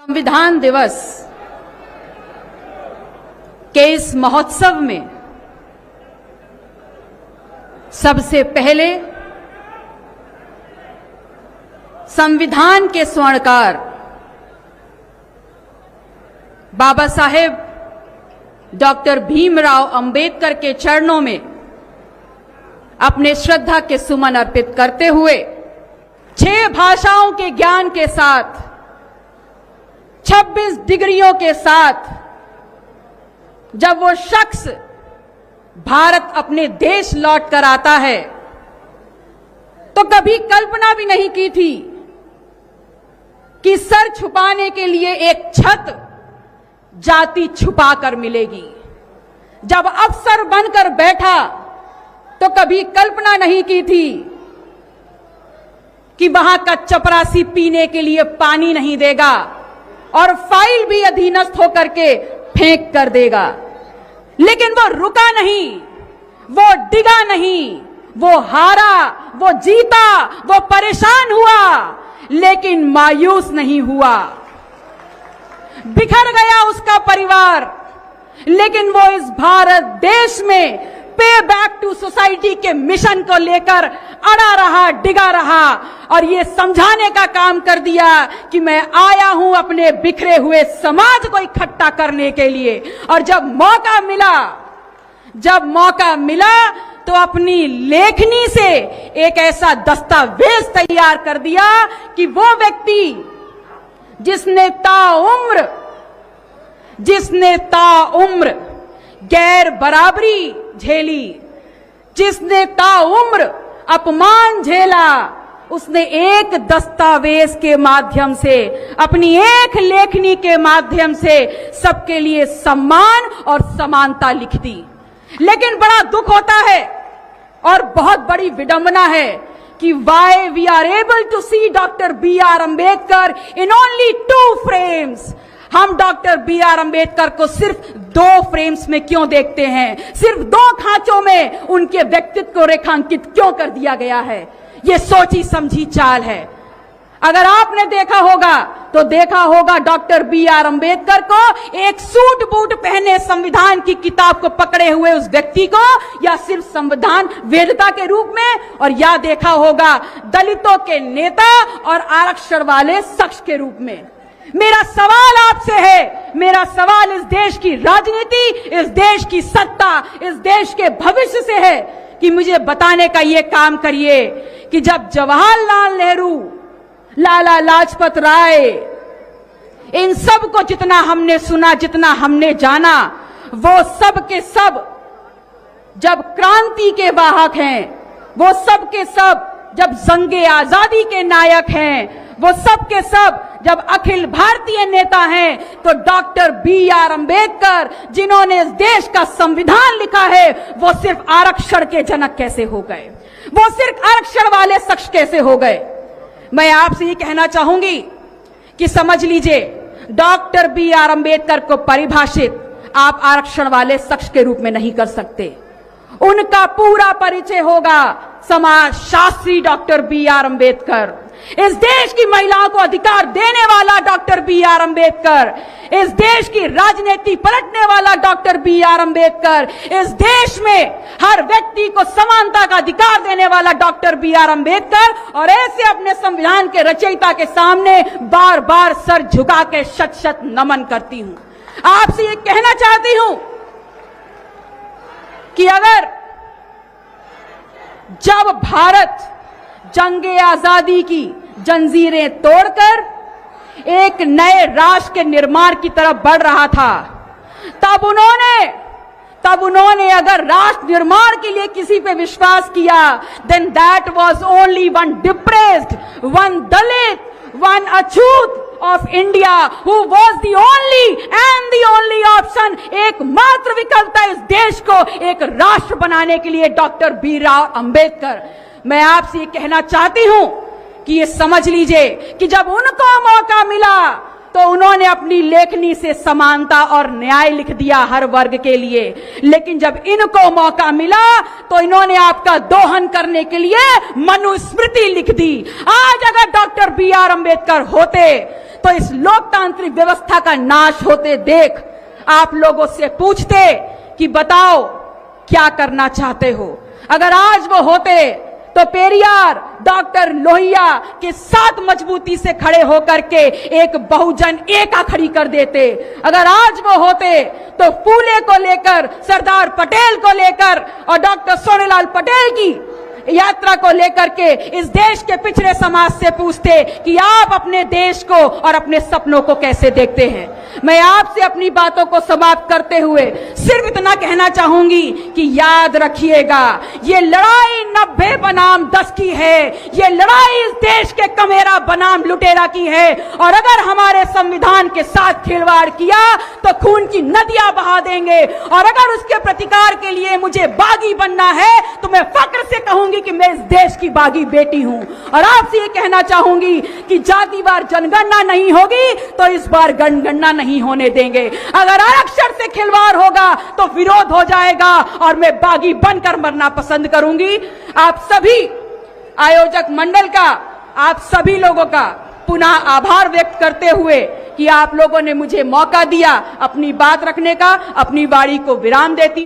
संविधान दिवस के इस महोत्सव में सबसे पहले संविधान के स्वर्णकार बाबा साहेब डॉक्टर भीमराव अंबेडकर के चरणों में अपने श्रद्धा के सुमन अर्पित करते हुए 6 भाषाओं के ज्ञान के साथ 26 डिग्रियों के साथ जब वो शख्स भारत अपने देश लौट कर आता है तो कभी कल्पना भी नहीं की थी कि सर छुपाने के लिए एक छत जाति छुपा कर मिलेगी। जब अफसर बनकर बैठा तो कभी कल्पना नहीं की थी कि वहां का चपरासी पीने के लिए पानी नहीं देगा और फाइल भी अधीनस्थ होकर के फेंक कर देगा। लेकिन वो रुका नहीं, वो डिगा नहीं, वो हारा, वो जीता, वो परेशान हुआ, लेकिन मायूस नहीं हुआ। बिखर गया उसका परिवार, लेकिन वो इस भारत देश में पे बैक टू सोसाइटी के मिशन को लेकर अड़ा रहा, डिगा रहा और ये समझाने का काम कर दिया कि मैं आया हूं अपने बिखरे हुए समाज को इकट्ठा करने के लिए। और जब मौका मिला तो अपनी लेखनी से एक ऐसा दस्तावेज तैयार कर दिया कि वो व्यक्ति जिसने ताउम्र गैर बराबरी झेली, जिसने ताउम्र अपमान झेला, उसने एक दस्तावेज के माध्यम से, अपनी एक लेखनी के माध्यम से सबके लिए सम्मान और समानता लिख दी। लेकिन बड़ा दुख होता है और बहुत बड़ी विडंबना है कि why we are able to see doctor B R Ambedkar in only 2 frames. हम डॉक्टर बी आर अंबेडकर को सिर्फ 2 फ्रेम्स में क्यों देखते हैं, सिर्फ 2 खांचों में उनके व्यक्तित्व को रेखांकित क्यों कर दिया गया है। यह सोची समझी चाल है। अगर आपने देखा होगा तो देखा होगा डॉक्टर बी आर अंबेडकर को एक सूट बूट पहने संविधान की किताब को पकड़े हुए उस व्यक्ति को, या सिर्फ संविधान वेदता के रूप में, और या देखा होगा दलितों के नेता और आरक्षण वाले शख्स के रूप में। मेरा सवाल आपसे है, मेरा सवाल इस देश की राजनीति, इस देश की सत्ता, इस देश के भविष्य से है कि मुझे बताने का यह काम करिए कि जब जवाहरलाल नेहरू, लाला लाजपत राय, इन सब को जितना हमने सुना, जितना हमने जाना, वो सब के सब जब क्रांति के वाहक हैं, वो सब के सब जब जंगे आजादी के नायक हैं, वो सब के सब जब अखिल भारतीय नेता हैं, तो डॉक्टर बी आर अंबेडकर जिन्होंने इस देश का संविधान लिखा है, वो सिर्फ आरक्षण के जनक कैसे हो गए, वो सिर्फ आरक्षण वाले शख्स कैसे हो गए। मैं आपसे ये कहना चाहूंगी कि समझ लीजिए, डॉक्टर बी आर अंबेडकर को परिभाषित आप आरक्षण वाले शख्स के रूप में नहीं कर सकते। उनका पूरा परिचय होगा समाज शास्त्री डॉक्टर बी आर अंबेडकर, इस देश की महिलाओं को अधिकार देने वाला डॉक्टर बी आर अंबेडकर, इस देश की राजनीति पलटने वाला डॉक्टर बी आर अंबेडकर, इस देश में हर व्यक्ति को समानता का अधिकार देने वाला डॉक्टर बी आर अंबेडकर। और ऐसे अपने संविधान के रचयिता के सामने बार बार सर झुका के शत शत नमन करती हूं। आपसे ये कहना चाहती हूं कि अगर जब भारत जंगे आजादी की जंजीरें तोड़कर एक नए राष्ट्र के निर्माण की तरफ बढ़ रहा था, तब उन्होंने अगर राष्ट्र निर्माण के लिए किसी पे विश्वास किया, then that was only one depressed, one Dalit, one Achhut of India who was the only option, एकमात्र विकल्प था इस देश को एक राष्ट्र बनाने के लिए डॉक्टर भीमराव अंबेडकर। मैं आपसे ये कहना चाहती हूं कि ये समझ लीजिए कि जब उनको मौका मिला तो उन्होंने अपनी लेखनी से समानता और न्याय लिख दिया हर वर्ग के लिए। लेकिन जब इनको मौका मिला तो इन्होंने आपका दोहन करने के लिए मनुस्मृति लिख दी। आज अगर डॉक्टर B.R. अम्बेडकर होते तो इस लोकतांत्रिक व्यवस्था का नाश होते देख आप लोगों से पूछते कि बताओ क्या करना चाहते हो। अगर आज वो होते तो पेरियार डॉक्टर लोहिया के साथ मजबूती से खड़े होकर के एक बहुजन एका खड़ी कर देते। अगर आज वो होते तो फूले को लेकर, सरदार पटेल को लेकर और डॉक्टर सोनेलाल पटेल की यात्रा को लेकर के इस देश के पिछड़े समाज से पूछते कि आप अपने देश को और अपने सपनों को कैसे देखते हैं। मैं आपसे अपनी बातों को समाप्त करते हुए सिर्फ इतना कहना चाहूंगी कि याद रखिएगा, ये लड़ाई 90 बनाम 10 की है। ये लड़ाई इस देश के कमेरा बनाम लुटेरा की है। और अगर हमारे संविधान के साथ खिलवाड़ किया तो खून की नदियां बहा देंगे। और अगर उसके प्रतिकार के लिए मुझे बागी बनना है तो मैं फक्र से कहूंगी कि मैं इस देश की बागी बेटी हूं। और आपसे ये कहना चाहूंगी कि जातिवार जनगणना नहीं होगी तो इस बार जनगणना नहीं होने देंगे। अगर आरक्षण से खिलवाड़ होगा तो विरोध हो जाएगा और मैं बागी बनकर मरना पसंद करूंगी। आप सभी आयोजक मंडल का, आप सभी लोगों का पुनः आभार व्यक्त करते हुए कि आप लोगों ने मुझे मौका दिया अपनी बात रखने का, अपनी वाणी को विराम देती